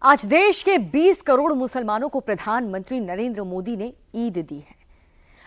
आज देश के 20 करोड़ मुसलमानों को प्रधानमंत्री नरेंद्र मोदी ने ईद दी है।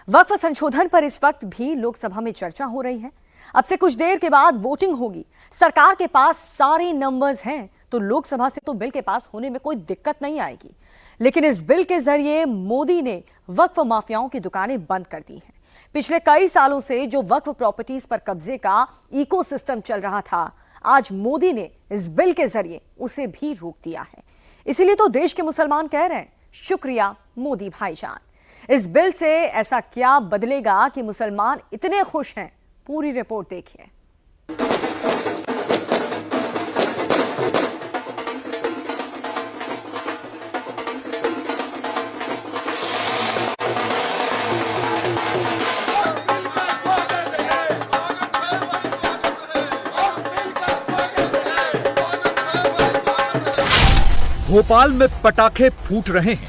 वक्फ संशोधन पर इस वक्त भी लोकसभा में चर्चा हो रही है। अब से कुछ देर के बाद वोटिंग होगी। सरकार के पास सारे नंबर्स हैं तो लोकसभा से तो बिल के पास होने में कोई दिक्कत नहीं आएगी। लेकिन इस बिल के जरिए मोदी ने वक्फ माफियाओं की दुकानें बंद कर दी हैं। पिछले कई सालों से जो वक्फ प्रॉपर्टीज पर कब्जे का इकोसिस्टम चल रहा था, आज मोदी ने इस बिल के जरिए उसे भी रोक दिया है। इसीलिए तो देश के मुसलमान कह रहे हैं, शुक्रिया मोदी भाईजान। इस बिल से ऐसा क्या बदलेगा कि मुसलमान इतने खुश हैं? पूरी रिपोर्ट देखिए। भोपाल में पटाखे फूट रहे हैं,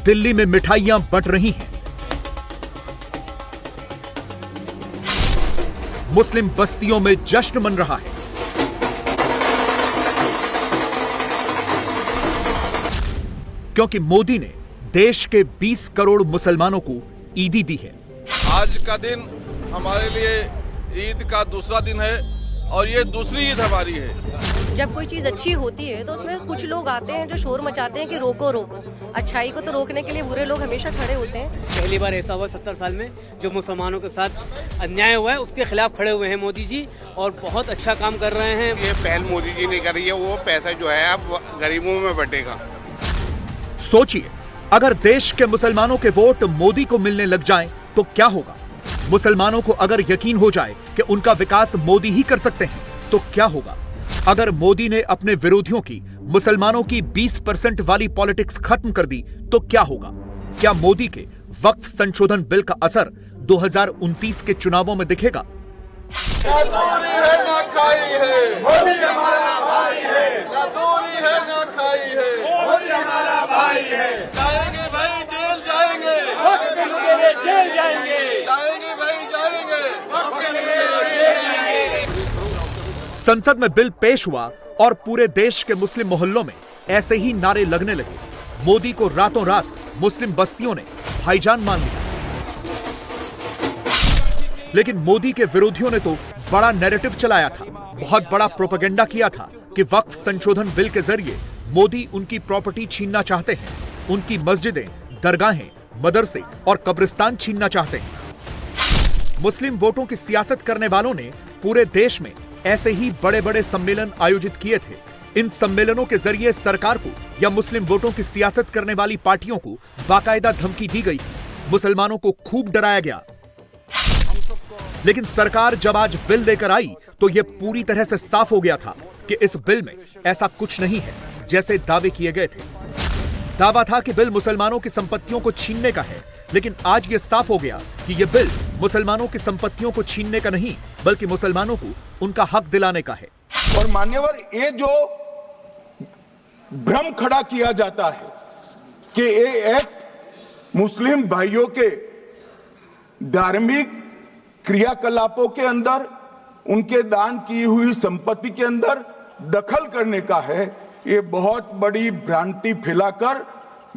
दिल्ली में मिठाइयां बंट रही हैं, मुस्लिम बस्तियों में जश्न मन रहा है। क्योंकि मोदी ने देश के 20 करोड़ मुसलमानों को ईदी दी है। आज का दिन हमारे लिए ईद का दूसरा दिन है और ये दूसरी ईद हमारी है। जब कोई चीज अच्छी होती है तो उसमें कुछ लोग आते हैं जो शोर मचाते हैं कि रोको रोको। अच्छाई को तो रोकने के लिए बुरे लोग हमेशा खड़े होते हैं। पहली बार ऐसा हुआ 70 साल में जो मुसलमानों के साथ अन्याय हुआ है, उसके खिलाफ खड़े हुए हैं मोदी जी और बहुत अच्छा काम कर रहे हैं। ये पहल मोदी जी ने करी है, वो पैसा जो है अब गरीबों में बटेगा। सोचिए, अगर देश के मुसलमानों के वोट मोदी को मिलने लग जाएं तो क्या होगा? मुसलमानों को अगर यकीन हो जाए कि उनका विकास मोदी ही कर सकते हैं तो क्या होगा? अगर मोदी ने अपने विरोधियों की मुसलमानों की 20% वाली पॉलिटिक्स खत्म कर दी तो क्या होगा? क्या मोदी के वक्फ संशोधन बिल का असर 2029 के चुनावों में दिखेगा? ना दूरी है ना खाई है, मोदी हमारा भाई है। ना दूरी है ना खाई है, मोदी हमारा भाई है। जाएंगे भाई जेल जाएंगे, जेल जाएंगे, जाएंगे भाई जाएंगे, जेल जाएंगे। संसद में बिल पेश हुआ और पूरे देश के मुस्लिम मोहल्लों में ऐसे ही नारे लगने लगे। मोदी को रातों रात मुस्लिम बस्तियों ने भाईजान मान लिया। लेकिन मोदी के विरोधियों ने तो बड़ा नैरेटिव चलाया था, बहुत बड़ा प्रोपेगेंडा किया था कि वक्फ संशोधन बिल के जरिए मोदी उनकी प्रॉपर्टी छीनना चाहते हैं, उनकी मस्जिदें, दरगाहें, मदरसे और कब्रिस्तान छीनना चाहते हैं। मुस्लिम वोटों की सियासत करने वालों ने पूरे देश में ऐसे ही बड़े बड़े सम्मेलन आयोजित किए थे। इन सम्मेलनों के जरिए सरकार को या मुस्लिम वोटों की सियासत करने वाली पार्टियों को बाकायदा धमकी दी गई, मुसलमानों को खूब डराया गया। लेकिन सरकार जब आज बिल लेकर आई तो यह पूरी तरह से साफ हो गया था कि इस बिल में ऐसा कुछ नहीं है जैसे दावे किए गए थे। दावा था कि बिल मुसलमानों की संपत्तियों को छीनने का है, लेकिन आज यह साफ हो गया कि यह बिल मुसलमानों की संपत्तियों को छीनने का नहीं, बल्कि मुसलमानों को उनका हक दिलाने का है। और मान्यवर, ये जो भ्रम खड़ा किया जाता है कि ये एक मुस्लिम भाइयों के धार्मिक क्रियाकलापों के अंदर, उनके दान की हुई संपत्ति के अंदर दखल करने का है, ये बहुत बड़ी भ्रांति फैलाकर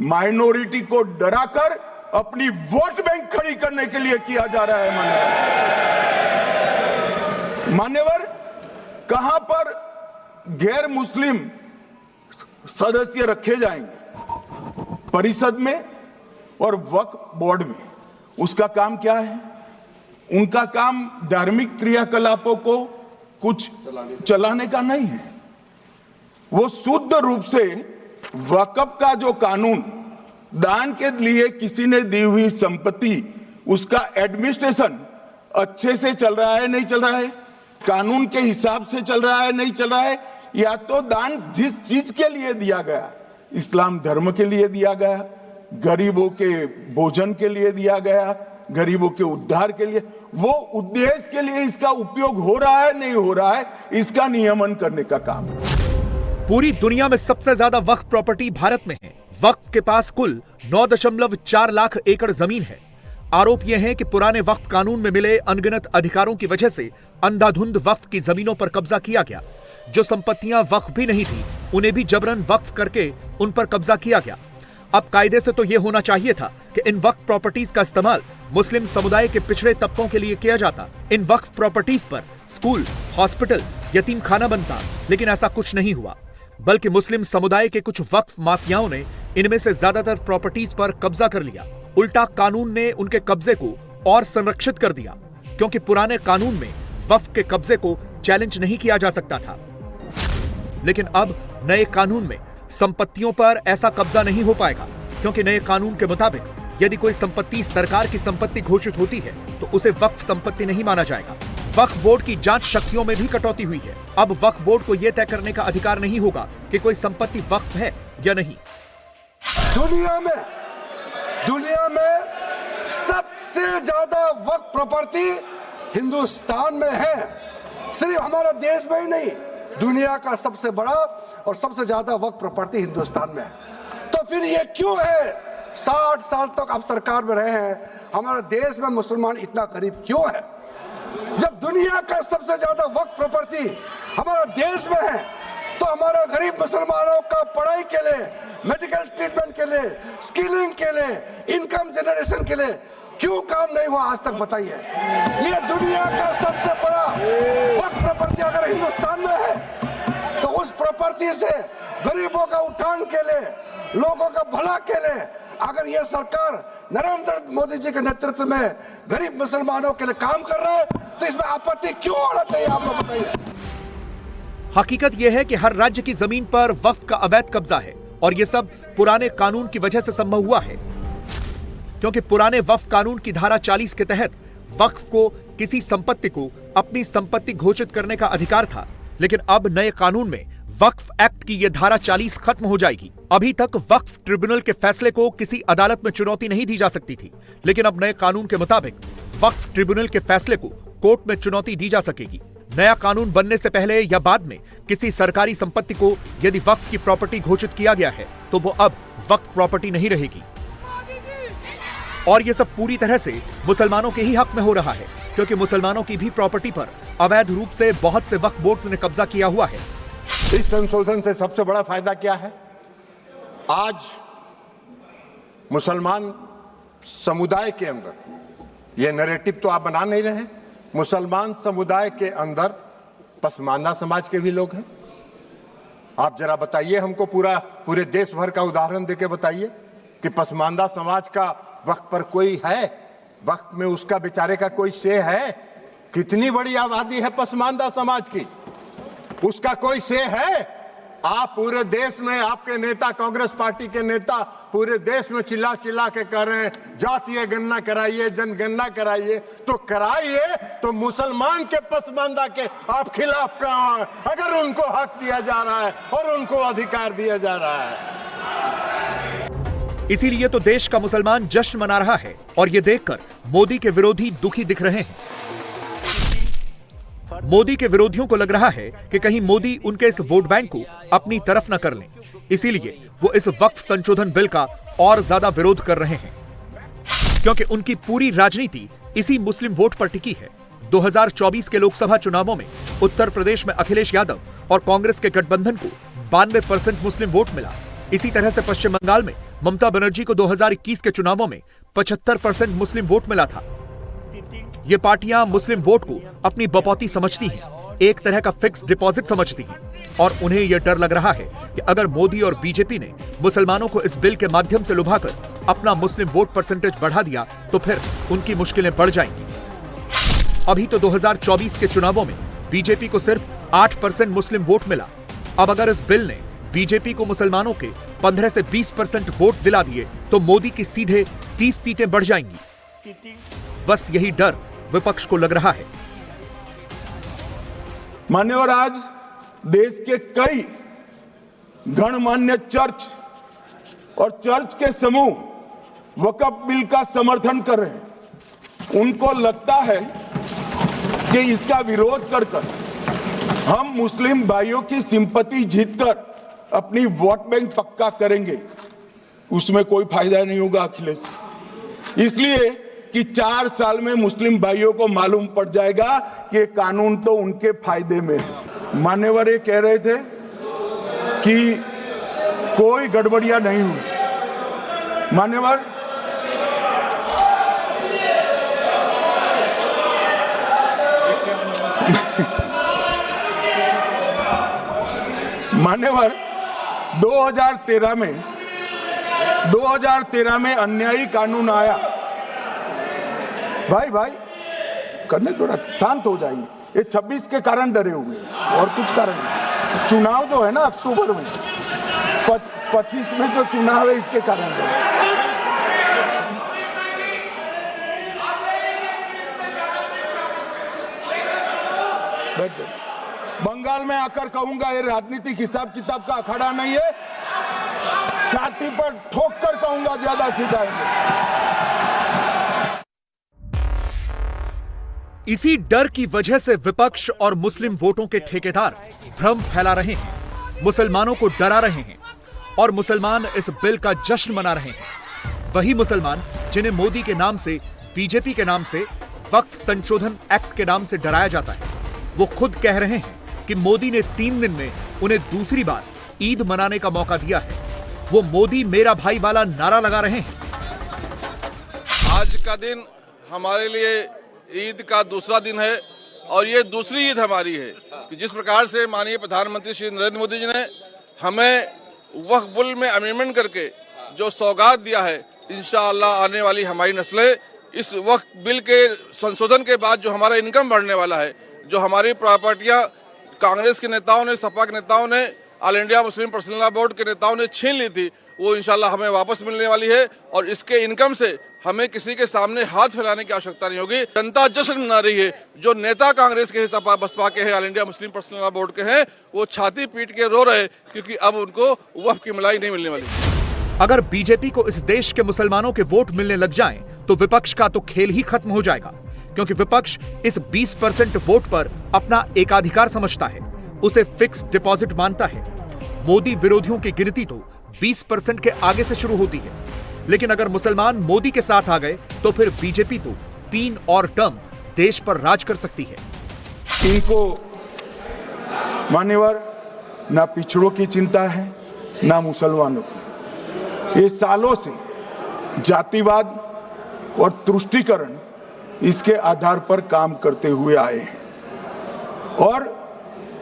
माइनॉरिटी को डराकर अपनी वोट बैंक खड़ी करने के लिए किया जा रहा है। मान्यवर, कहां पर गैर मुस्लिम सदस्य रखे जाएंगे? परिषद में और वक्फ बोर्ड में। उसका काम क्या है? उनका काम धार्मिक क्रियाकलापों को कुछ चलाने का नहीं है। वो शुद्ध रूप से वक्फ का जो कानून, दान के लिए किसी ने दी हुई संपत्ति, उसका एडमिनिस्ट्रेशन अच्छे से चल रहा है नहीं चल रहा है, कानून के हिसाब से चल रहा है नहीं चल रहा है, या तो दान जिस चीज के लिए दिया गया, इस्लाम धर्म के लिए दिया गया, गरीबों के भोजन के लिए दिया गया, गरीबों के उद्धार के लिए, वो उद्देश्य के लिए इसका उपयोग हो रहा है नहीं हो रहा है, इसका नियमन करने का काम है। पूरी दुनिया में सबसे ज्यादा वक्फ प्रॉपर्टी भारत में है। वक्फ के पास कुल 9.4 लाख एकड़ जमीन है। आरोप यह है कि पुराने वक्फ कानून में मिले अनगिनत अधिकारों की वजह से अंधाधुंध वक्फ की जमीनों पर कब्जा किया गया। जो संपत्तियां वक्फ भी नहीं थी उन्हें भी जबरन वक्फ करके उन पर कब्जा किया गया। अब कायदे से तो यह होना चाहिए था कि इन वक्फ प्रॉपर्टीज का इस्तेमाल मुस्लिम समुदाय के पिछड़े तबकों के लिए किया जाता। इन वक्फ प्रॉपर्टीज पर स्कूल, हॉस्पिटल, यतीम खाना बनता, लेकिन ऐसा कुछ नहीं हुआ। बल्कि मुस्लिम समुदाय के कुछ वक्फ माफियाओं ने इनमें से ज्यादातर प्रॉपर्टीज पर कब्जा कर लिया। उल्टा कानून ने उनके कब्जे को और संरक्षित कर दिया, क्योंकि पुराने कानून में वक्फ के कब्जे को चैलेंज नहीं किया जा सकता था। लेकिन अब नए कानून में संपत्तियों पर ऐसा कब्जा नहीं हो पाएगा, क्योंकि नए कानून के मुताबिक यदि कोई संपत्ति सरकार की संपत्ति घोषित होती है तो उसे वक्फ संपत्ति नहीं माना जाएगा। वक्फ बोर्ड की जांच शक्तियों में भी कटौती हुई है। अब वक्फ बोर्ड को यह तय करने का अधिकार नहीं होगा कि कोई संपत्ति वक्फ है या नहीं। दुनिया में सबसे ज्यादा वक्फ प्रॉपर्टी हिंदुस्तान में है। सिर्फ हमारा देश में ही नहीं, दुनिया का सबसे बड़ा और सबसे ज्यादा वक्फ प्रॉपर्टी हिंदुस्तान में है। तो फिर ये क्यों है 60 साल तक आप सरकार में रहे हैं, हमारे देश में मुसलमान इतना गरीब क्यों है? जब दुनिया का सबसे ज्यादा वक्फ प्रॉपर्टी हमारा देश में है, तो हमारे गरीब मुसलमानों का पढ़ाई के लिए, मेडिकल ट्रीटमेंट के लिए, स्किलिंग के लिए, इनकम जनरेशन के लिए क्यों काम नहीं हुआ आज तक? बताइए। ये दुनिया का सबसे बड़ा वक्फ प्रॉपर्टी अगर हिंदुस्तान में है, तो उस प्रॉपर्टी से गरीबों का उत्थान के लिए, लोगों का भला के लिए अगर ये सरकार नरेंद्र मोदी जी के नेतृत्व में गरीब मुसलमानों के लिए काम कर रहा है, तो इसमें आपत्ति क्यों होना चाहिए? आप लोग बताइए। हकीकत यह है कि हर राज्य की जमीन पर वक्फ का अवैध कब्जा है, और यह सब पुराने कानून की वजह से संभव हुआ है, क्योंकि पुराने वक्फ कानून की धारा 40 के तहत वक्फ को किसी संपत्ति को अपनी संपत्ति घोषित करने का अधिकार था। लेकिन अब नए कानून में वक्फ एक्ट की यह धारा 40 खत्म हो जाएगी। अभी तक वक्फ ट्रिब्यूनल के फैसले को किसी अदालत में चुनौती नहीं दी जा सकती थी, लेकिन अब नए कानून के मुताबिक वक्फ ट्रिब्यूनल के फैसले को कोर्ट में चुनौती दी जा सकेगी। नया कानून बनने से पहले या बाद में किसी सरकारी संपत्ति को यदि वक्फ की प्रॉपर्टी घोषित किया गया है, तो वो अब वक्फ प्रॉपर्टी नहीं रहेगी। और ये सब पूरी तरह से मुसलमानों के ही हक में हो रहा है, क्योंकि मुसलमानों की भी प्रॉपर्टी पर अवैध रूप से बहुत से वक्फ बोर्ड्स ने कब्जा किया हुआ है। इस संशोधन से सबसे बड़ा फायदा क्या है? आज मुसलमान समुदाय के अंदर, यह नैरेटिव तो आप बना नहीं रहे, मुसलमान समुदाय के अंदर पसमानदा समाज के भी लोग हैं। आप जरा बताइए हमको, पूरे देश भर का उदाहरण देके बताइए कि पसमानदा समाज का वक्फ पर कोई है? वक्फ में उसका बेचारे का कोई शे है? कितनी बड़ी आबादी है पसमानदा समाज की, उसका कोई शे है? आप पूरे देश में, आपके नेता, कांग्रेस पार्टी के नेता पूरे देश में चिल्ला चिल्ला के कह रहे हैं जातीय गणना कराइए, जनगणना कराइए। तो कराइए, तो मुसलमान के पसमानदा के आप खिलाफ कहां हैं? अगर उनको हक दिया जा रहा है और उनको अधिकार दिया जा रहा है। इसीलिए तो देश का मुसलमान जश्न मना रहा है, और ये देखकर मोदी के विरोधी दुखी दिख रहे हैं। मोदी के विरोधियों को लग रहा है कि कहीं मोदी उनके इस वोट बैंक को अपनी तरफ न कर लें, इसीलिए वो इस वक्फ संशोधन बिल का और ज्यादा विरोध कर रहे हैं, क्योंकि उनकी पूरी राजनीति इसी मुस्लिम वोट पर टिकी है। 2024 के लोकसभा चुनावों में उत्तर प्रदेश में अखिलेश यादव और कांग्रेस के गठबंधन को 92% मुस्लिम वोट मिला। इसी तरह से पश्चिम बंगाल में ममता बनर्जी को 2021 के चुनावों में 75% मुस्लिम वोट मिला था। ये पार्टियां मुस्लिम वोट को अपनी बपौती समझती हैं, एक तरह का फिक्स डिपॉजिट समझती हैं, और उन्हें यह डर लग रहा है कि अगर मोदी और बीजेपी ने मुसलमानों को इस बिल के माध्यम से लुभाकर अपना मुस्लिम वोट परसेंटेज बढ़ा दिया, तो फिर उनकी मुश्किलें बढ़ जाएंगी। अभी तो 2024 के चुनावों में बीजेपी को सिर्फ 8% मुस्लिम वोट मिला। अब अगर इस बिल ने बीजेपी को मुसलमानों के 15 से 20% वोट दिला दिए, तो मोदी की सीधे 30 सीटें बढ़ जाएंगी। बस यही डर विपक्ष को लग रहा है। मान्यवर, आज देश के कई गणमान्य चर्च और चर्च के समूह वक्फ बिल का समर्थन कर रहे हैं। उनको लगता है कि इसका विरोध कर हम मुस्लिम भाइयों की सिंपैथी जीतकर अपनी वोट बैंक पक्का करेंगे। उसमें कोई फायदा नहीं होगा अखिलेश, इसलिए कि 4 साल में मुस्लिम भाइयों को मालूम पड़ जाएगा कि कानून तो उनके फायदे में है। मान्यवर ये कह रहे थे कि कोई गड़बड़ियां नहीं हुई। मान्यवर, मान्यवर 2013 में अन्यायी कानून आया। भाई करने थोड़ा शांत हो जाइए। ये 26 के कारण डरे हुए हैं और कुछ कारण नहीं। चुनाव जो है ना अक्टूबर में, 25 में जो चुनाव है इसके कारण डरे। बैठ जाइए। बंगाल में आकर कहूंगा ये राजनीतिक हिसाब किताब का अखाड़ा नहीं है। छाती पर ठोक कर कहूंगा ज्यादा सिखाएंगे। इसी डर की वजह से विपक्ष और मुस्लिम वोटों के ठेकेदार भ्रम फैला रहे हैं, मुसलमानों को डरा रहे हैं और मुसलमान इस बिल का जश्न मना रहे हैं। वही मुसलमान जिन्हें मोदी के नाम से, बीजेपी के नाम से, वक्फ संशोधन एक्ट के नाम से डराया जाता है, वो खुद कह रहे हैं कि मोदी ने 3 दिन में उन्हें दूसरी बार ईद मनाने का मौका दिया है। वो मोदी मेरा भाई वाला नारा लगा रहे हैं। आज का दिन हमारे लिए ईद का दूसरा दिन है और ये दूसरी ईद हमारी है कि जिस प्रकार से माननीय प्रधानमंत्री श्री नरेंद्र मोदी जी ने हमें वक्फ बिल में अमेंडमेंट करके जो सौगात दिया है, इंशाअल्लाह आने वाली हमारी नस्लें इस वक्फ बिल के संशोधन के बाद जो हमारा इनकम बढ़ने वाला है, जो हमारी प्रॉपर्टियां कांग्रेस के नेताओं ने, सपा के नेताओं ने, all India Muslim personal law board के नेताओं ने छीन ली थी, वो इंशाल्लाह हमें वापस मिलने वाली है और इसके इनकम से हमें किसी के सामने हाथ फैलाने की आवश्यकता नहीं होगी। जनता जश्न मना रही है। जो नेता कांग्रेस के, सपा बसपा के हैं, all India Muslim personal law board के हैं, वो छाती पीट के रो रहे क्योंकि अब उनको वक्फ की मलाई नहीं मिलने वाली। अगर बीजेपी को इस देश के मुसलमानों के वोट मिलने लग जाएं, तो विपक्ष का तो खेल ही खत्म हो जाएगा, क्योंकि विपक्ष इस 20% वोट पर अपना एकाधिकार समझता है, उसे फिक्स डिपॉजिट मानता है। मोदी विरोधियों की गिनती तो 20% के आगे से शुरू होती है, लेकिन अगर मुसलमान मोदी के साथ आ गए तो फिर बीजेपी तो 3 और टर्म देश पर राज कर सकती है। इनको मान्यवर ना पिछड़ों की चिंता है ना मुसलमानों की। ये सालों से जातिवाद और तुष्टीकरण इसके आधार पर काम करते हुए आए हैं और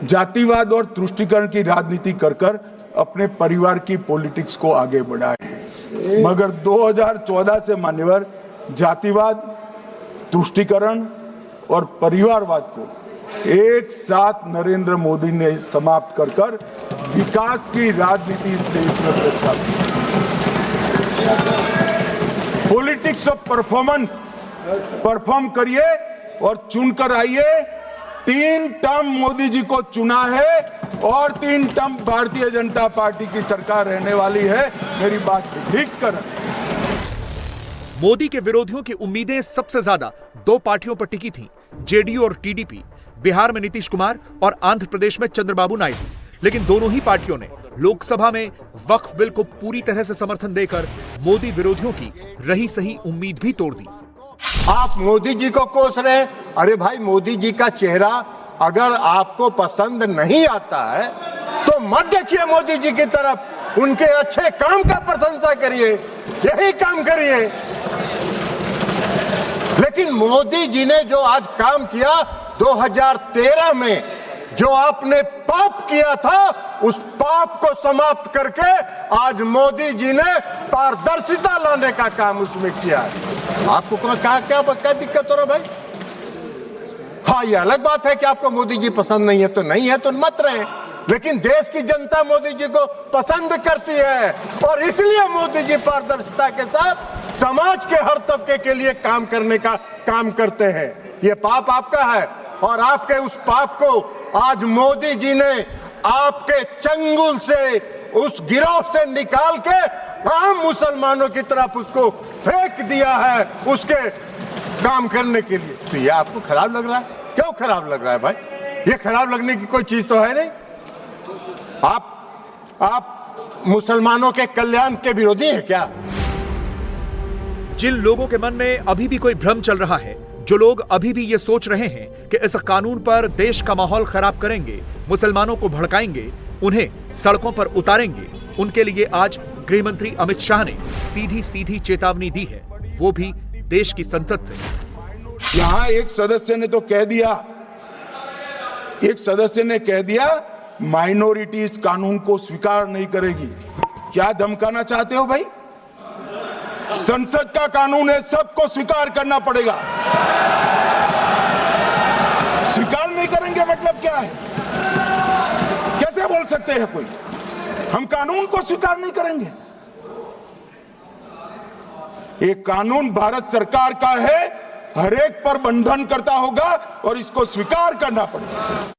जातिवाद और तुष्टीकरण की राजनीति कर अपने परिवार की पॉलिटिक्स को आगे बढ़ाए हैं। मगर 2014 से मान्यवर जातिवाद, तुष्टीकरण और परिवारवाद को एक साथ नरेंद्र मोदी ने समाप्त कर विकास की राजनीति इस देश में प्रस्तावित की। पॉलिटिक्स ऑफ परफॉर्म करिए और चुनकर आइए। 3 टर्म मोदी जी को चुना है और 3 टर्म भारतीय जनता पार्टी की सरकार रहने वाली है। मेरी बात ठीक कर। मोदी के विरोधियों की उम्मीदें सबसे ज्यादा 2 पार्टियों पर टिकी थीं, जेडीयू और टीडीपी। बिहार में नीतीश कुमार और आंध्र प्रदेश में चंद्रबाबू नायडू। लेकिन दोनों ही पार्टियों ने लोकसभा में वक्फ बिल को पूरी तरह से समर्थन देकर मोदी विरोधियों की रही सही उम्मीद भी तोड़ दी। आप मोदी जी को कोस रहे हैं। अरे भाई, मोदी जी का चेहरा अगर आपको पसंद नहीं आता है तो मत देखिए मोदी जी की तरफ, उनके अच्छे काम का प्रशंसा करिए, यही काम करिए। लेकिन मोदी जी ने जो आज काम किया 2013 में, जो आपने पाप किया था, उस पाप को समाप्त करके आज मोदी जी ने पारदर्शिता लाने का काम उसमें किया है। आपको क्या दिक्कत हो रहा भाई? हाँ, ये अलग बात है कि आपको मोदी जी पसंद नहीं है तो नहीं है तो मत रहे, लेकिन देश की जनता मोदी जी को पसंद करती है और इसलिए मोदी जी पारदर्शिता के साथ समाज के हर तबके के लिए काम करने का काम करते हैं। ये पाप आपका है और आपके उस पाप को आज मोदी जी ने आपके चंगुल से, उस गिरोह से निकाल के आम मुसलमानों की तरफ उसको फेंक दिया है उसके काम करने के लिए। तो ये आपको खराब लग रहा है? क्यों खराब लग रहा है भाई? ये खराब लगने की कोई चीज तो है नहीं। आप मुसलमानों के कल्याण के विरोधी हैं क्या? जिन लोगों के मन में अभी भी कोई भ्रम चल रहा है, जो लोग अभी भी ये सोच रहे हैं कि इस कानून पर देश का माहौल खराब करेंगे, मुसलमानों को भड़काएंगे, उन्हें सड़कों पर उतारेंगे, उनके लिए आज गृह मंत्री अमित शाह ने सीधी सीधी चेतावनी दी है, वो भी देश की संसद से। यहां एक सदस्य ने तो कह दिया, एक सदस्य ने कह दिया माइनॉरिटी इस कानून को स्वीकार नहीं करेगी। क्या धमकाना चाहते हो भाई? संसद का कानून है, सबको स्वीकार करना पड़ेगा। स्वीकार नहीं करेंगे मतलब क्या है? कैसे बोल सकते हैं कोई हम कानून को स्वीकार नहीं करेंगे? एक कानून भारत सरकार का है, हर एक पर बंधन करता होगा और इसको स्वीकार करना पड़ेगा।